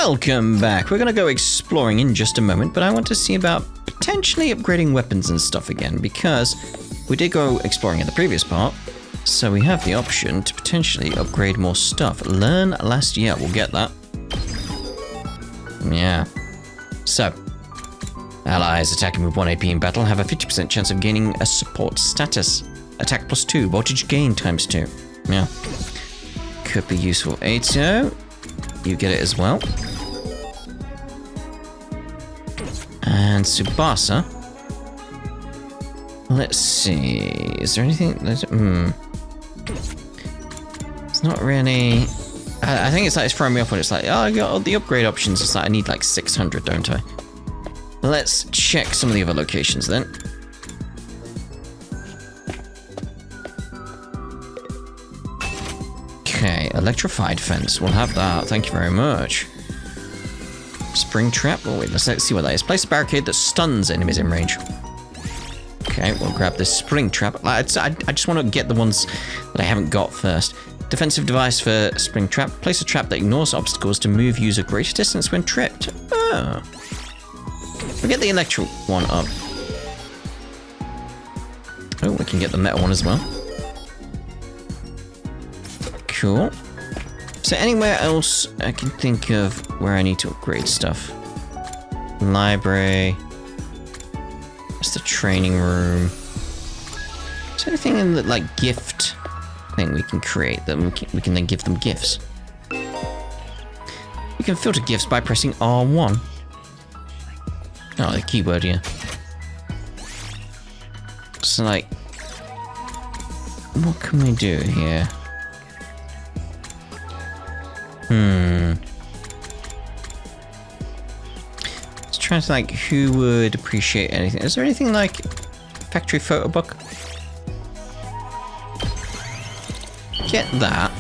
Welcome back. We're going to go exploring in just a moment, but I want to see about potentially upgrading weapons and stuff again, because we did go exploring in the previous part, so we have the option to potentially upgrade more stuff. Learn last year, we'll get that. Yeah. So, allies attacking with 1 AP in battle have a 50% chance of gaining a support status. Attack +2, voltage gain ×2. Yeah. Could be useful. Aito, you get it as well. And Tsubasa. Let's see. Is there anything? It's not really. I think it's like it's throwing me off when it's like, oh, I got all the upgrade options. It's like I need like 600, don't I? Let's check some of the other locations then. Okay, electrified fence. We'll have that. Thank you very much. Spring trap. Oh wait, let's see what that is. Place a barricade that stuns enemies in range. Okay, we'll grab this spring trap. I just want to get the ones that I haven't got first. Defensive device for spring trap. Place a trap that ignores obstacles to move user greater distance when tripped. Oh. We'll get the electric one up. Oh, we can get the metal one as well. Cool. Is there anywhere else I can think of where I need to upgrade stuff? Library. That's the training room. Is there anything in the like gift thing we can create that we can then give them gifts? We can filter gifts by pressing R1. Oh, the keyword here. So like, what can we do here? Just trying to think who would appreciate anything. Is there anything like factory photo book? Get that.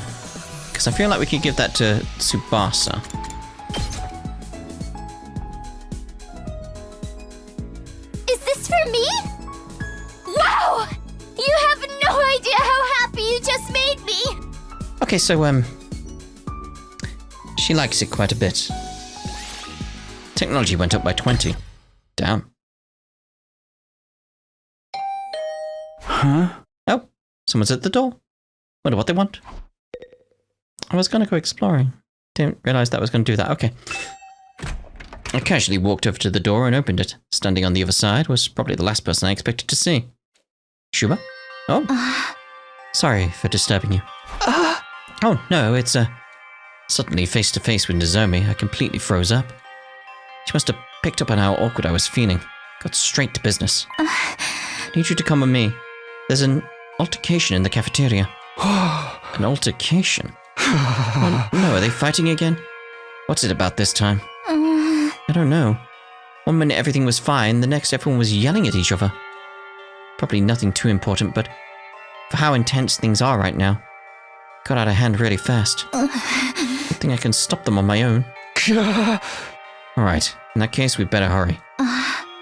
Because I feel like we could give that to Tsubasa. Is this for me? Wow! You have no idea how happy you just made me! Okay, so, she likes it quite a bit. Technology went up by 20. Damn. Huh? Oh, someone's at the door. Wonder what they want. I was gonna go exploring. Didn't realize that was gonna do that. Okay. I casually walked over to the door and opened it. Standing on the other side was probably the last person I expected to see. Shouma? Oh. Sorry for disturbing you. Oh, no, it's, Suddenly, face to face with Nozomi, I completely froze up. She must have picked up on how awkward I was feeling. Got straight to business. I need you to come with me. There's an altercation in the cafeteria. An altercation? Oh, no, are they fighting again? What's it about this time? I don't know. One minute everything was fine, the next everyone was yelling at each other. Probably nothing too important, but for how intense things are right now. Got out of hand really fast. Good thing I can stop them on my own. Alright, in that case, we'd better hurry.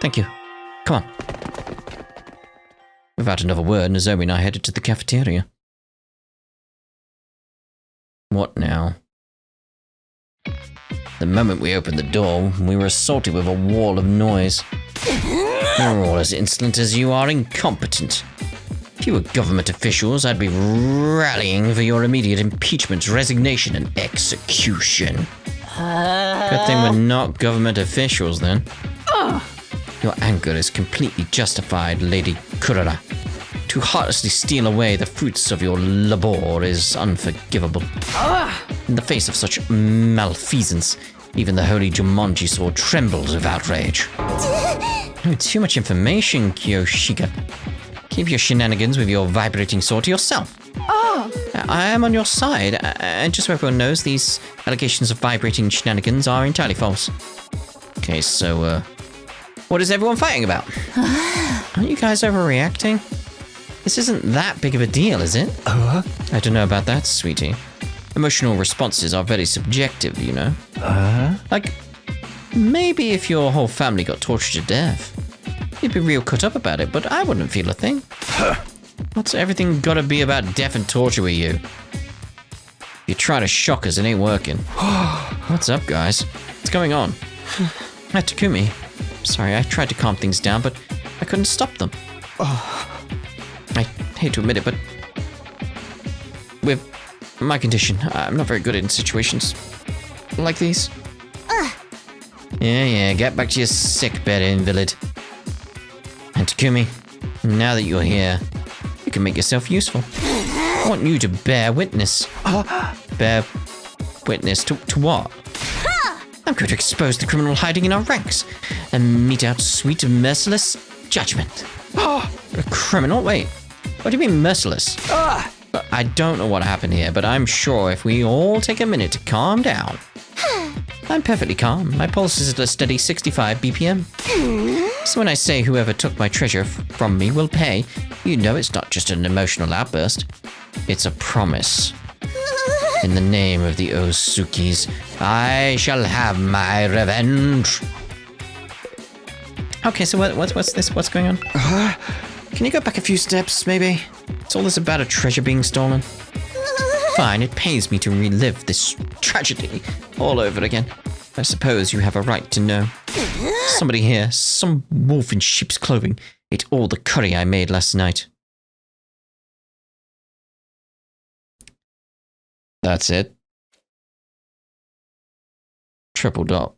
Thank you. Come on. Without another word, Nozomi and I headed to the cafeteria. What now? The moment we opened the door, we were assaulted with a wall of noise. You're all as insolent as you are incompetent. If you were government officials, I'd be rallying for your immediate impeachment, resignation, and execution. Good thing we're not government officials, then. Your anger is completely justified, Lady Kurara. To heartlessly steal away the fruits of your labor is unforgivable. In the face of such malfeasance, even the holy Jumanji sword trembles with outrage. Oh, too much information, Kyoshika. Keep your shenanigans with your vibrating sword to yourself. I am on your side, and just so everyone knows, these allegations of vibrating shenanigans are entirely false. Okay, so, what is everyone fighting about? Aren't you guys overreacting? This isn't that big of a deal, is it? I don't know about that, sweetie. Emotional responses are very subjective, you know. Like, maybe if your whole family got tortured to death, you'd be real cut up about it, but I wouldn't feel a thing. What's everything gotta be about death and torture with you? You try to shock us, it ain't working. What's up, guys? going on? Takumi. Sorry, I tried to calm things down, but I couldn't stop them. I hate to admit it, but with my condition, I'm not very good in situations like these. Yeah, get back to your sick bed, invalid. And Takumi, now that you're here, you can make yourself useful. I want you to bear witness. Bear witness to what? I'm going to expose the criminal hiding in our ranks and mete out sweet, merciless judgment. A criminal? Wait, what do you mean merciless? I don't know what happened here, but I'm sure if we all take a minute to calm down. I'm perfectly calm. My pulse is at a steady 65 BPM. So when I say whoever took my treasure from me will pay, you know it's not just an emotional outburst. It's a promise. In the name of the Ozukis, I shall have my revenge. Okay, so what's this? What's going on? Can you go back a few steps, maybe? It's all this about a treasure being stolen. Fine, it pains me to relive this tragedy all over again. I suppose you have a right to know. Somebody here, some wolf in sheep's clothing, ate all the curry I made last night. That's it. Triple dot.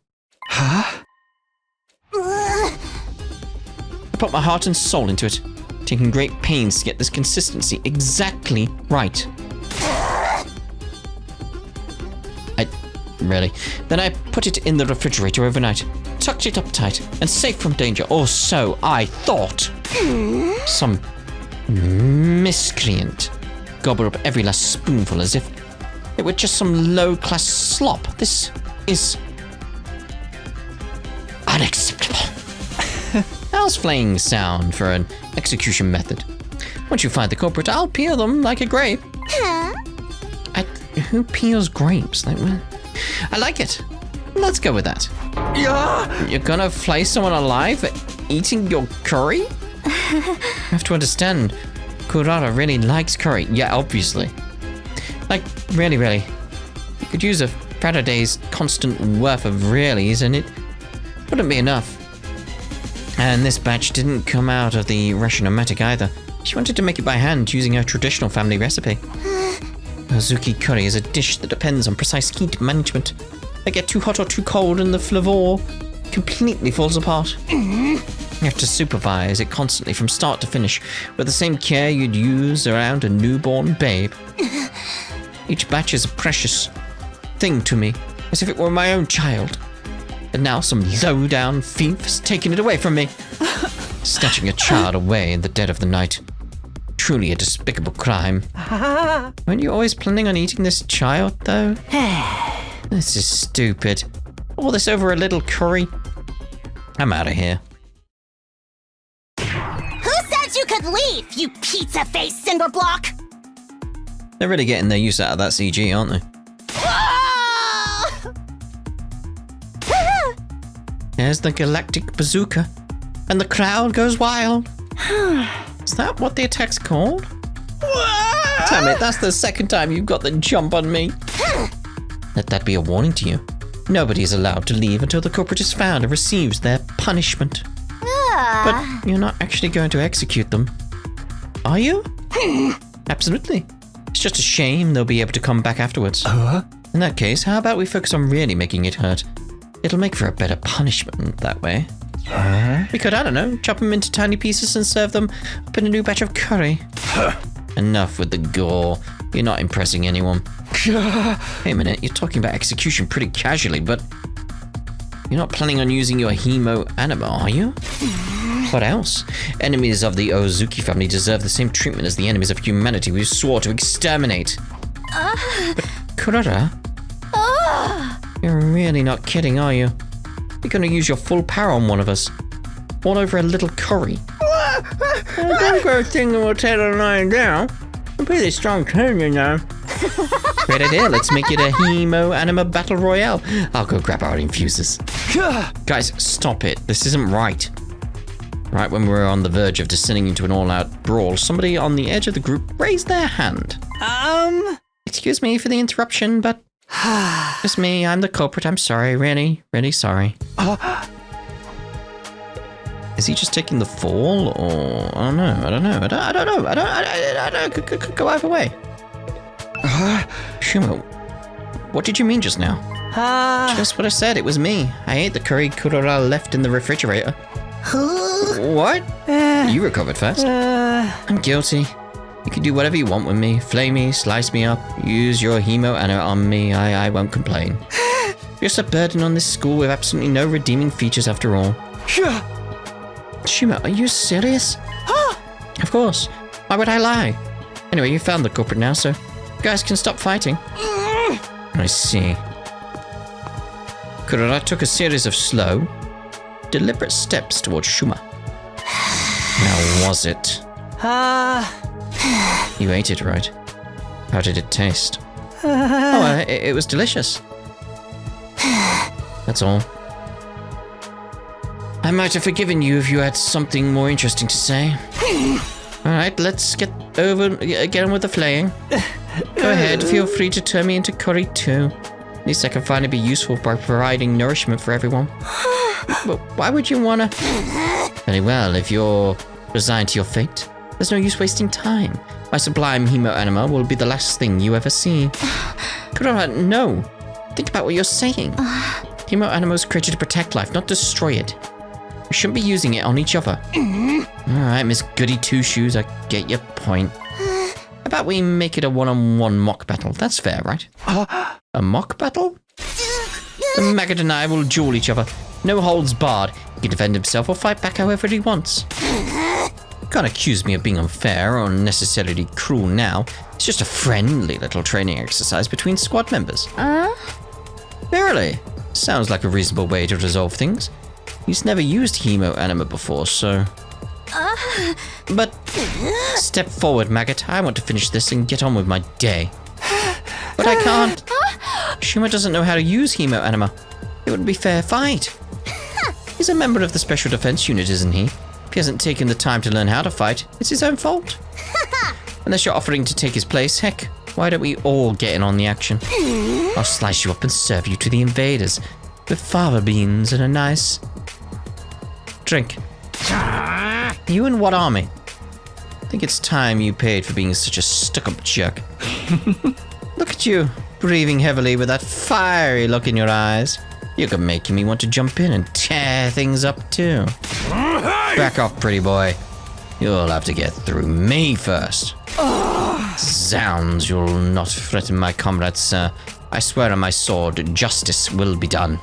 Huh? I put my heart and soul into it, taking great pains to get this consistency exactly right. Really? Then I put it in the refrigerator overnight, tucked it up tight, and safe from danger, or so I thought. Some miscreant gobbled up every last spoonful as if it were just some low-class slop. This is unacceptable. How's flaying sound for an execution method? Once you find the culprit, I'll peel them like a grape. Who peels grapes? Like, well, I like it. Let's go with that. Yeah. You're gonna flay someone alive for eating your curry? You have to understand, Kurara really likes curry. Yeah, obviously. Like, really. You could use a Faraday's constant worth of reallys and it wouldn't be enough. And this batch didn't come out of the Rationomatic either. She wanted to make it by hand using her traditional family recipe. Ozuki curry is a dish that depends on precise heat management. They get too hot or too cold and the flavor completely falls apart. You have to supervise it constantly from start to finish with the same care you'd use around a newborn babe. Each batch is a precious thing to me, as if it were my own child. And now some low-down thief has taken it away from me. Snatching a child away in the dead of the night. Truly a despicable crime. Weren't you always planning on eating this child, though? This is stupid. All this over a little curry? I'm out of here. Who said you could leave, you pizza-faced cinder block? They're really getting their use out of that CG, aren't they? There's the galactic bazooka, and the crowd goes wild. Is that what the attack's called? Damn it, that's the second time you've got the jump on me. Let that be a warning to you. Nobody is allowed to leave until the culprit is found and receives their punishment. But you're not actually going to execute them, are you? Absolutely. It's just a shame they'll be able to come back afterwards. In that case, how about we focus on really making it hurt? It'll make for a better punishment that way. We could, I don't know, chop them into tiny pieces and serve them up in a new batch of curry. Enough with the gore. You're not impressing anyone. Hey a minute, you're talking about execution pretty casually, but you're not planning on using your hemo anima, are you? What else? Enemies of the Ozuki family deserve the same treatment as the enemies of humanity we swore to exterminate. But Kurara, you're really not kidding, are you? You're gonna use your full power on one of us. All over a little curry. Don't go thinking we'll tear the line down. I'm pretty strong team, you know. Great idea, let's make it a hemo anima battle royale. I'll go grab our infusers. Guys, stop it. This isn't right. Right when we were on the verge of descending into an all-out brawl, somebody on the edge of the group raised their hand. Excuse me for the interruption, but It's me. I'm the culprit. I'm sorry. Really, really sorry. Is he just taking the fall, or I don't know. I don't know. Could go either way. Shouma, what did you mean just now? Just what I said. It was me. I ate the curry Kurora left in the refrigerator. What? You recovered fast. I'm guilty. You can do whatever you want with me. Flay me, slice me up, use your hemo anima on me. I won't complain. Just a burden on this school with absolutely no redeeming features after all. Shouma, are you serious? Of course. Why would I lie? Anyway, you found the culprit now, so you guys can stop fighting. I see. Kurora took a series of slow, deliberate steps towards Shouma. How was it? You ate it, right? How did it taste? It was delicious. That's all. I might have forgiven you if you had something more interesting to say. Alright, let's get on with the flaying. Go ahead, feel free to turn me into curry too. At least I can finally be useful by providing nourishment for everyone. But why would you wanna? Very well, if you're resigned to your fate, there's no use wasting time. My sublime hemo anima will be the last thing you ever see. Kurora, no. Think about what you're saying. Hemo anima was created to protect life, not destroy it. We shouldn't be using it on each other. Alright, Miss Goody Two-Shoes, I get your point. How about we make it a one-on-one mock battle? That's fair, right? A mock battle? The maggot and I will duel each other. No holds barred. He can defend himself or fight back however he wants. You can't accuse me of being unfair or unnecessarily cruel now. It's just a friendly little training exercise between squad members. Verily. Sounds like a reasonable way to resolve things. He's never used hemo anima before, so... But step forward, maggot. I want to finish this and get on with my day. But I can't. Shouma doesn't know how to use hemo anima. It wouldn't be fair fight. He's a member of the Special Defense Unit, isn't he? If he hasn't taken the time to learn how to fight, it's his own fault. Unless you're offering to take his place, heck, why don't we all get in on the action? I'll slice you up and serve you to the invaders with fava beans and a nice drink. You in what army? I think it's time you paid for being such a stuck-up jerk. Look at you, breathing heavily with that fiery look in your eyes. You're making me want to jump in and tear things up too. Back off, pretty boy. You'll have to get through me first. Zounds, you'll not threaten my comrades, sir. I swear on my sword, justice will be done.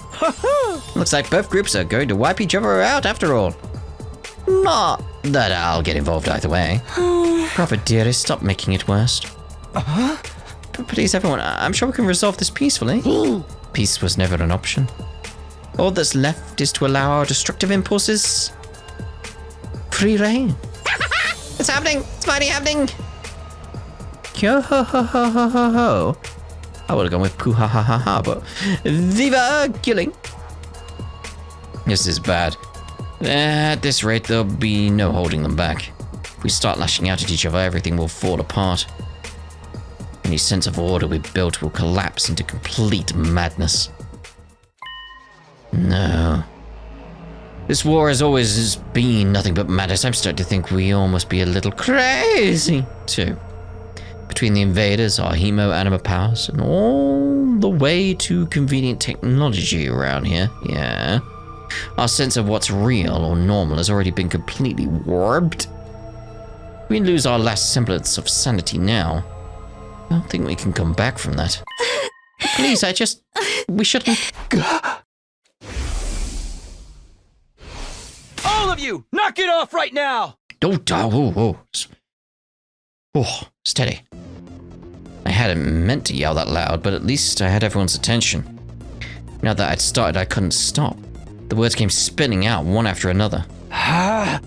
Looks like both groups are going to wipe each other out after all. Not that I'll get involved either way. Prophet dearest, stop making it worse. Please, everyone, I'm sure we can resolve this peacefully. Peace was never an option. All that's left is to allow our destructive impulses free reign. It's happening! It's finally happening! Yo ho ho ho ho ho ho. I would have gone with poo ha ha ha ha, but viva killing! This is bad. At this rate, there'll be no holding them back. If we start lashing out at each other, everything will fall apart. Any sense of order we built will collapse into complete madness. No. This war has always been nothing but madness. I'm starting to think we all must be a little crazy, too. Between the invaders, our hemo anima powers, and all the way too convenient technology around here, yeah. Our sense of what's real or normal has already been completely warped. We lose our last semblance of sanity now. I don't think we can come back from that. Please, we shouldn't... All of you, knock it off right now! Oh, steady. I hadn't meant to yell that loud, but at least I had everyone's attention. Now that I'd started, I couldn't stop. The words came spinning out one after another. I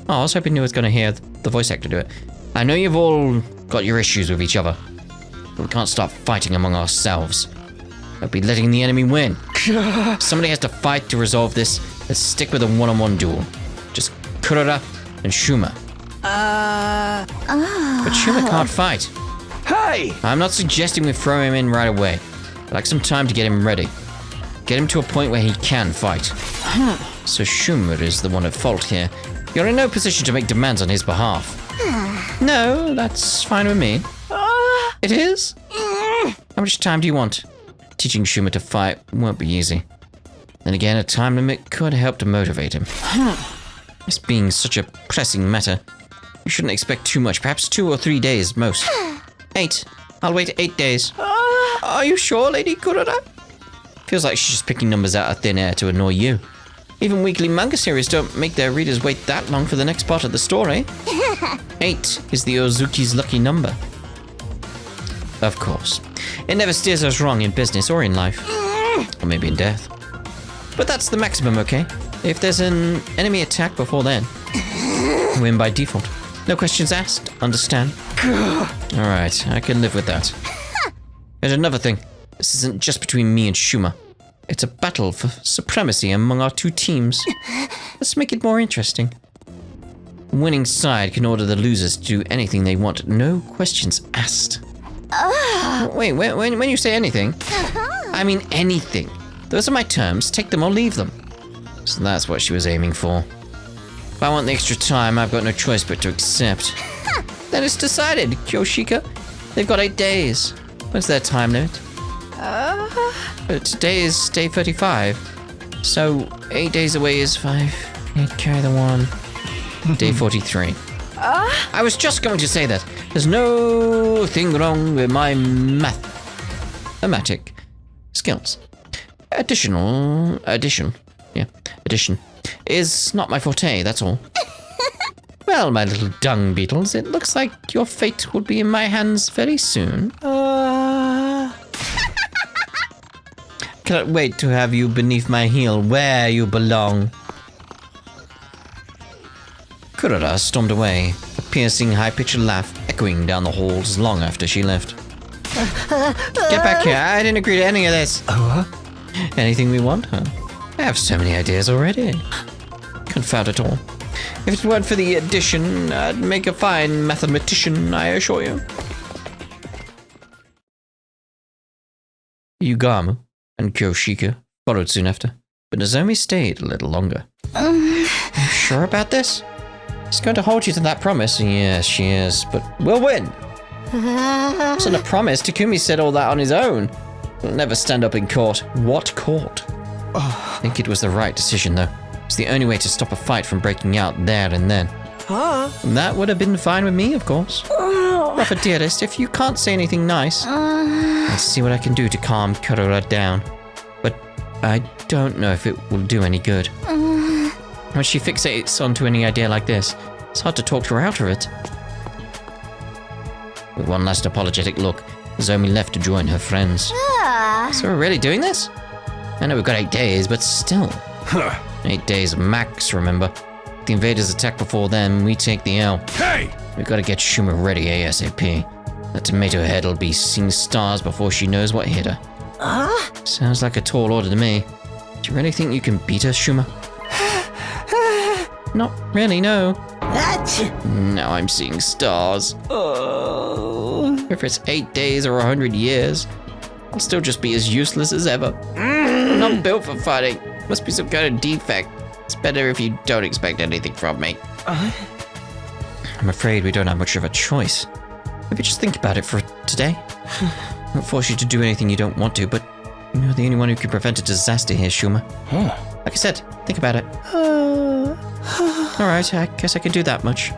was hoping you were going to hear the voice actor do it. I know you've all got your issues with each other, but we can't start fighting among ourselves. I'll be letting the enemy win. Somebody has to fight to resolve this. Let's stick with a one-on-one duel. Just Kurora and Shouma. But Shouma can't fight. Hey! I'm not suggesting we throw him in right away. I'd like some time to get him ready. Get him to a point where he can fight. So Shouma is the one at fault here. You're in no position to make demands on his behalf. No, that's fine with me. It is? How much time do you want? Teaching Shouma to fight won't be easy. Then again, a time limit could help to motivate him. This being such a pressing matter, you shouldn't expect too much. Perhaps 2 or 3 days, most. 8. I'll wait 8 days. Are you sure, Lady Kurara? Feels like she's just picking numbers out of thin air to annoy you. Even weekly manga series don't make their readers wait that long for the next part of the story. 8 is the Ozuki's lucky number. Of course. It never steers us wrong in business or in life. Or maybe in death. But that's the maximum, okay? If there's an enemy attack before then, win by default. No questions asked, understand? Alright, I can live with that. There's another thing. This isn't just between me and Shouma. It's a battle for supremacy among our 2 teams. Let's make it more interesting. The winning side can order the losers to do anything they want, no questions asked. Wait, when you say anything, I mean anything. Those are my terms, take them or leave them. So that's what she was aiming for. If I want the extra time, I've got no choice but to accept. Then it's decided, Kyoshika. They've got 8 days. What's their time limit? Today is day 35. So 8 days away is 5. 8 carry the 1. Day 43. I was just going to say that. There's nothing wrong with my mathematic skills. Addition is not my forte, that's all. Well, my little dung beetles, it looks like your fate will be in my hands very soon. Cannot wait to have you beneath my heel where you belong. Kurara stormed away, a piercing, high-pitched laugh echoing down the halls long after she left. Get back here, I didn't agree to any of this. Anything we want, huh? I have so many ideas already. Confound it all. If it weren't for the addition, I'd make a fine mathematician, I assure you. Yugamu and Kyoshika followed soon after, but Nozomi stayed a little longer. Are you sure about this? She's going to hold you to that promise. Yes, she is, but we'll win. It's not a promise. Takumi said all that on his own. He'll never stand up in court. What court? I think it was the right decision, though. It's the only way to stop a fight from breaking out there and then. And that would have been fine with me, of course. But dearest, if you can't say anything nice, I'll see what I can do to calm Kurara down. But I don't know if it will do any good. When she fixates onto any idea like this, it's hard to talk her out of it. With one last apologetic look, Nozomi left to join her friends. So we're really doing this? I know we've got 8 days, but still. 8 days max, remember? If the invaders attack before then, we take the L. Hey! We've got to get Shouma ready ASAP. That tomato head will be seeing stars before she knows what hit her. Sounds like a tall order to me. Do you really think you can beat her, Shouma? Not really, no. Now I'm seeing stars. If it's 8 days or 100 years, I'll still just be as useless as ever. I'm not built for fighting. Must be some kind of defect. It's better if you don't expect anything from me. I'm afraid we don't have much of a choice. Maybe just think about it for today. I won't force you to do anything you don't want to, but you're the only one who can prevent a disaster here, Shouma. Like I said, think about it. Alright, I guess I can do that much.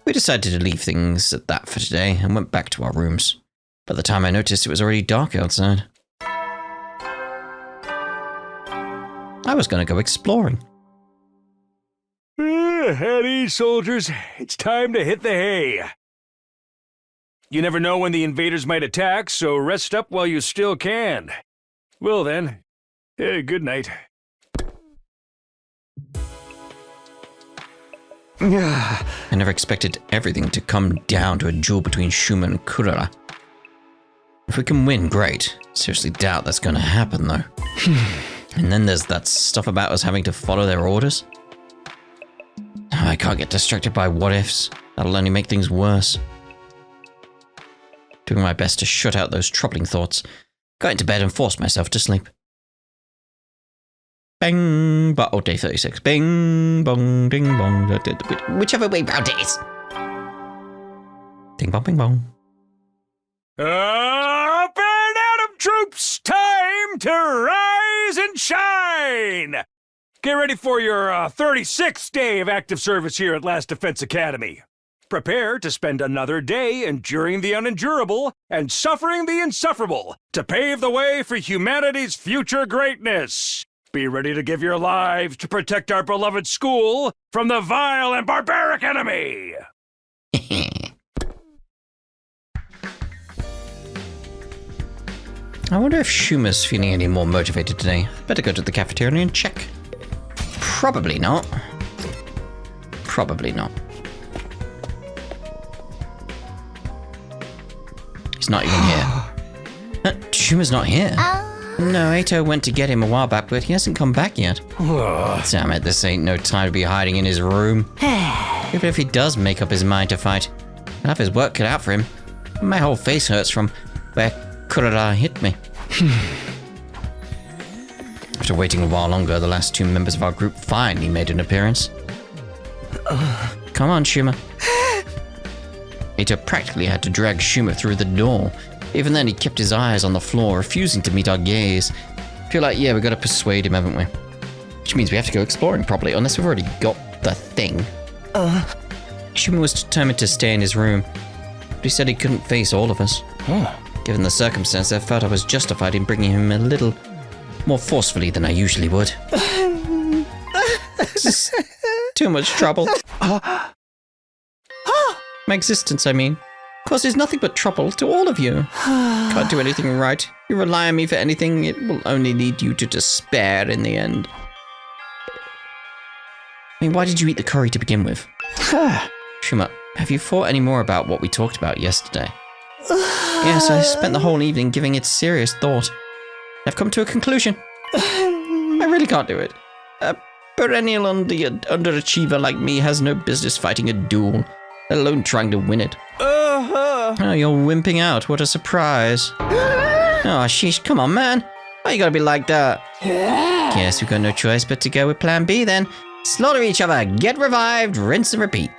We decided to leave things at that for today and went back to our rooms. By the time I noticed, it was already dark outside. I was going to go exploring. At ease, soldiers. It's time to hit the hay. You never know when the invaders might attack, so rest up while you still can. Well then, good night. I never expected everything to come down to a duel between Shouma and Kurara. If we can win, great. Seriously doubt that's going to happen, though. And then there's that stuff about us having to follow their orders. I can't get distracted by what-ifs. That'll only make things worse. doing my best to shut out those troubling thoughts. Got into bed and forced myself to sleep. Bang, day 36. Bing, bong, ding, bong. Whichever way round it is. Ding, bong, bing, bong. Up and Atom troops, time to rise and shine! Get ready for your 36th day of active service here at Last Defense Academy. Prepare to spend another day enduring the unendurable and suffering the insufferable to pave the way for humanity's future greatness. Be ready to give your lives to protect our beloved school from the vile and barbaric enemy! I wonder if Shouma's feeling any more motivated today. Better go to the cafeteria and check. Probably not. Probably not. He's not even here. Shouma's not here. No, Ato went to get him a while back, but he hasn't come back yet. Damn it, this ain't no time to be hiding in his room. Even if he does make up his mind to fight, he'll have his work cut out for him. My whole face hurts from where Kurara hit me. After waiting a while longer, the last two members of our group finally made an appearance. Come on, Shouma. Ato practically had to drag Shouma through the door. Even then, he kept his eyes on the floor, refusing to meet our gaze. Feel like, yeah, we gotta persuade him, haven't we? Which means we have to go exploring properly, unless we've already got the thing. Shouma was determined to stay in his room, but he said he couldn't face all of us. Given the circumstance, I felt I was justified in bringing him a little more forcefully than I usually would. Too much trouble. My existence, I mean, causes nothing but trouble to all of you. Can't do anything right. You rely on me for anything, it will only lead you to despair in the end. I mean, why did you eat the curry to begin with? Shouma, have you thought any more about what we talked about yesterday? Yes, I spent the whole evening giving it serious thought. I've come to a conclusion. I really can't do it. A perennial underachiever like me has no business fighting a duel, let alone trying to win it. Oh, you're wimping out. What a surprise. Oh, sheesh, come on, man. Why you gotta be like that? Guess we've got no choice but to go with plan B then. Slaughter each other, get revived, rinse and repeat.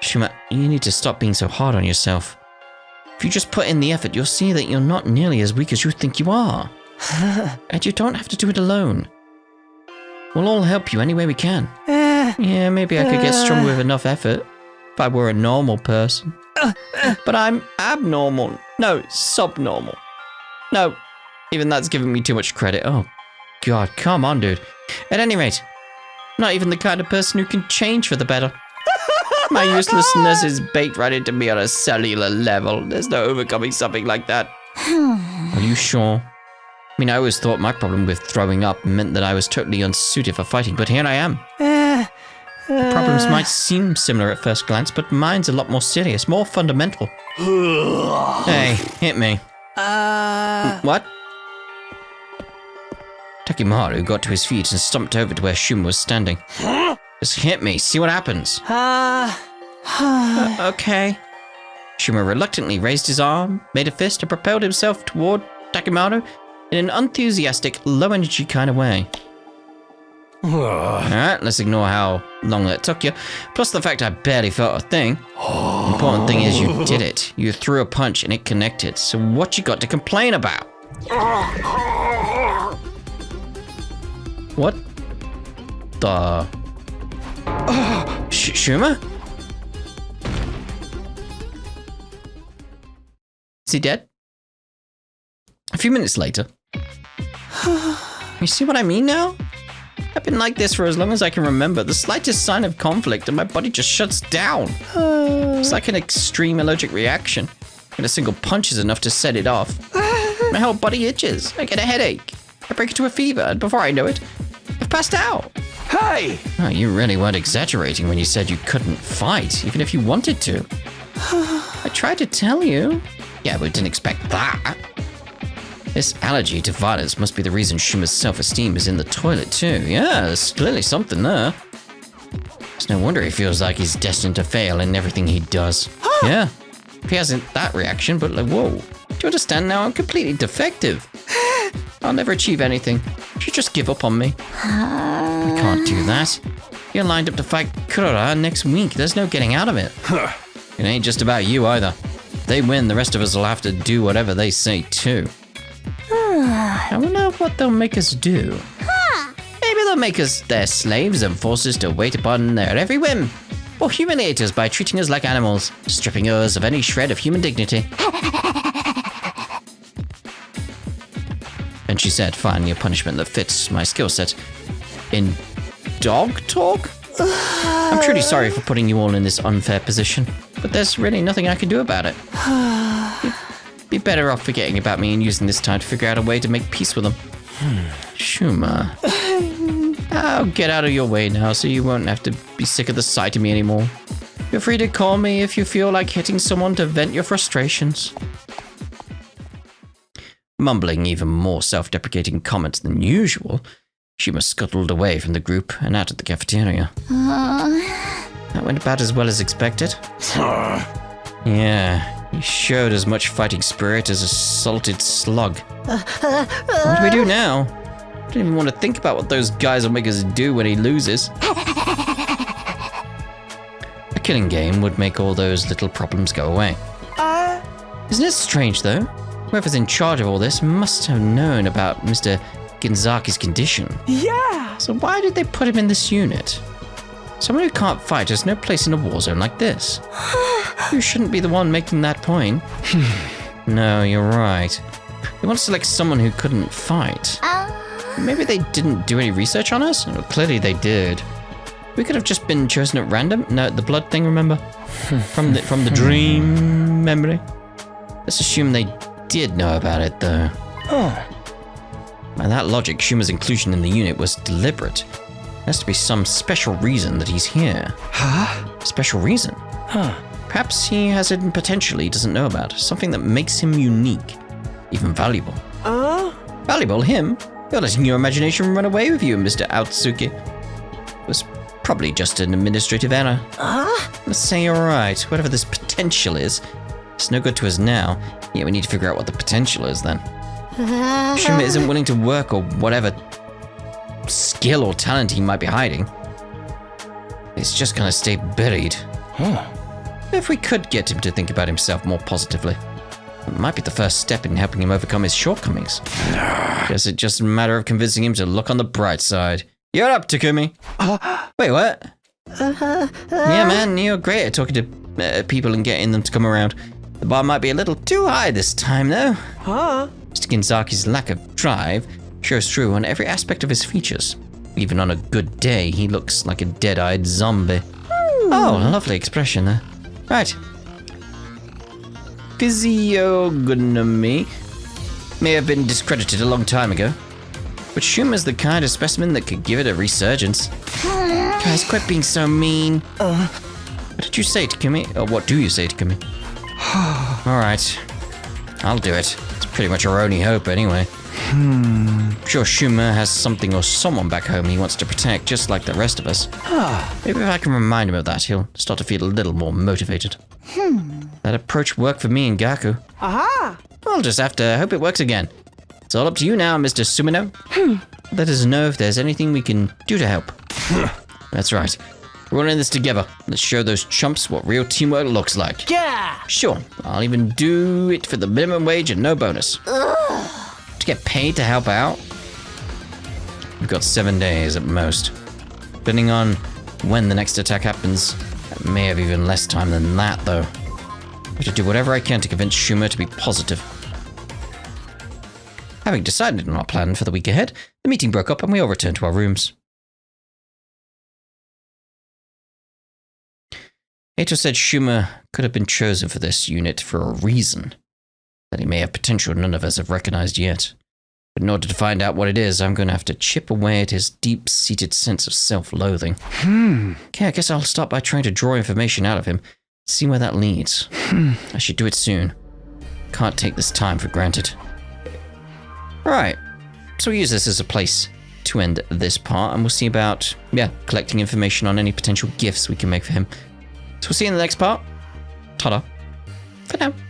Shouma, you need to stop being so hard on yourself. If you just put in the effort, you'll see that you're not nearly as weak as you think you are. And you don't have to do it alone. We'll all help you any way we can. Yeah, maybe I could get stronger with enough effort if I were a normal person. But I'm abnormal. No, subnormal. No, even that's giving me too much credit. Oh, God, come on, dude. At any rate, not even the kind of person who can change for the better. My uselessness is baked right into me on a cellular level. There's no overcoming something like that. Are you sure? I mean, I always thought my problem with throwing up meant that I was totally unsuited for fighting, but here I am. The problems might seem similar at first glance, but mine's a lot more serious, more fundamental. Hey, hit me. What? Takimaru got to his feet and stomped over to where Shouma was standing. Just hit me, see what happens. Okay. Shouma reluctantly raised his arm, made a fist, and propelled himself toward Takimaru in an enthusiastic, low-energy kind of way. Alright, let's ignore how long that took you, plus the fact I barely felt a thing. The important thing is you did it. You threw a punch and it connected, so what you got to complain about? What the... Shouma? Is he dead? A few minutes later. You see what I mean now? I've been like this for as long as I can remember. The slightest sign of conflict and my body just shuts down. It's like an extreme allergic reaction. And a single punch is enough to set it off. My whole body itches. I get a headache. I break into a fever, and before I know it, I've passed out. Hey! Oh, you really weren't exaggerating when you said you couldn't fight, even if you wanted to. I tried to tell you. Yeah, but didn't expect that. This allergy to violence must be the reason Shuma's self-esteem is in the toilet too. Yeah, there's clearly something there. It's no wonder he feels like he's destined to fail in everything he does. Yeah, if he hasn't that reaction, but like, whoa. Do you understand now? I'm completely defective. I'll never achieve anything. You should just give up on me. We can't do that. You're lined up to fight Kurora next week. There's no getting out of it. It ain't just about you either. If they win, the rest of us will have to do whatever they say too. I wonder what they'll make us do. Maybe they'll make us their slaves and force us to wait upon their every whim. Or humiliate us by treating us like animals, stripping us of any shred of human dignity. And she said, find a punishment that fits my skill set. In dog talk? I'm truly sorry for putting you all in this unfair position, but there's really nothing I can do about it. You'd be better off forgetting about me and using this time to figure out a way to make peace with them. Shouma. I'll get out of your way now so you won't have to be sick of the sight of me anymore. Feel free to call me if you feel like hitting someone to vent your frustrations. Mumbling even more self-deprecating comments than usual, Shouma scuttled away from the group and out of the cafeteria. That went about as well as expected. Yeah, he showed as much fighting spirit as a salted slug. What do we do now? I don't even want to think about what those guys will make us do when he loses. A killing game would make all those little problems go away. Isn't it strange, though? Whoever's in charge of all this must have known about Mr. Ginzaki's condition. Yeah! So why did they put him in this unit? Someone who can't fight has no place in a war zone like this. You shouldn't be the one making that point. No, you're right. They want to select someone who couldn't fight. Maybe they didn't do any research on us? Well, clearly they did. We could have just been chosen at random. No, the blood thing, remember? From the dream memory. Let's assume they did know about it, though. By that logic, Shuma's inclusion in the unit was deliberate. There has to be some special reason that he's here. Special reason? Perhaps he has hidden potential he doesn't know about. Something that makes him unique. Even valuable. Valuable? Him? You're letting your imagination run away with you, Mr. Outsuki. It was probably just an administrative error. Let's say you're right. Whatever this potential is, it's no good to us now. Yeah, we need to figure out what the potential is then. Shouma isn't willing to work or whatever skill or talent he might be hiding. It's just gonna stay buried. If we could get him to think about himself more positively, it might be the first step in helping him overcome his shortcomings. Guess it's just a matter of convincing him to look on the bright side. You're up, Takumi. Wait, what? Yeah, man, you're great at talking to people and getting them to come around. The bar might be a little too high this time, though. Mr. Ginzaki's lack of drive shows through on every aspect of his features. Even on a good day, he looks like a dead-eyed zombie. Oh, lovely expression there. Right. Physiognomy may have been discredited a long time ago, but Shuma's the kind of specimen that could give it a resurgence. Guys, quit being so mean. What did you say, Takumi? Or what do you say, Takumi? Alright, I'll do it. It's pretty much our only hope anyway. I'm sure Shouma has something or someone back home he wants to protect, just like the rest of us. Maybe if I can remind him of that, he'll start to feel a little more motivated. That approach worked for me and Gaku. We'll just have to hope it works again. It's all up to you now, Mr. Sumino. Let us know if there's anything we can do to help. That's right. We're all in this together. Let's show those chumps what real teamwork looks like. Yeah! Sure, I'll even do it for the minimum wage and no bonus. To get paid to help out? We've got 7 days at most. Depending on when the next attack happens, I may have even less time than that, though. I have to do whatever I can to convince Shouma to be positive. Having decided on our plan for the week ahead, the meeting broke up and we all returned to our rooms. Eito said Shouma could have been chosen for this unit for a reason. That he may have potential none of us have recognized yet. But in order to find out what it is, I'm going to have to chip away at his deep-seated sense of self-loathing. Okay, I guess I'll start by trying to draw information out of him, see where that leads. I should do it soon. Can't take this time for granted. Right, so we'll use this as a place to end this part, and we'll see about, collecting information on any potential gifts we can make for him. So we'll see you in the next part. Ta-da. Good now.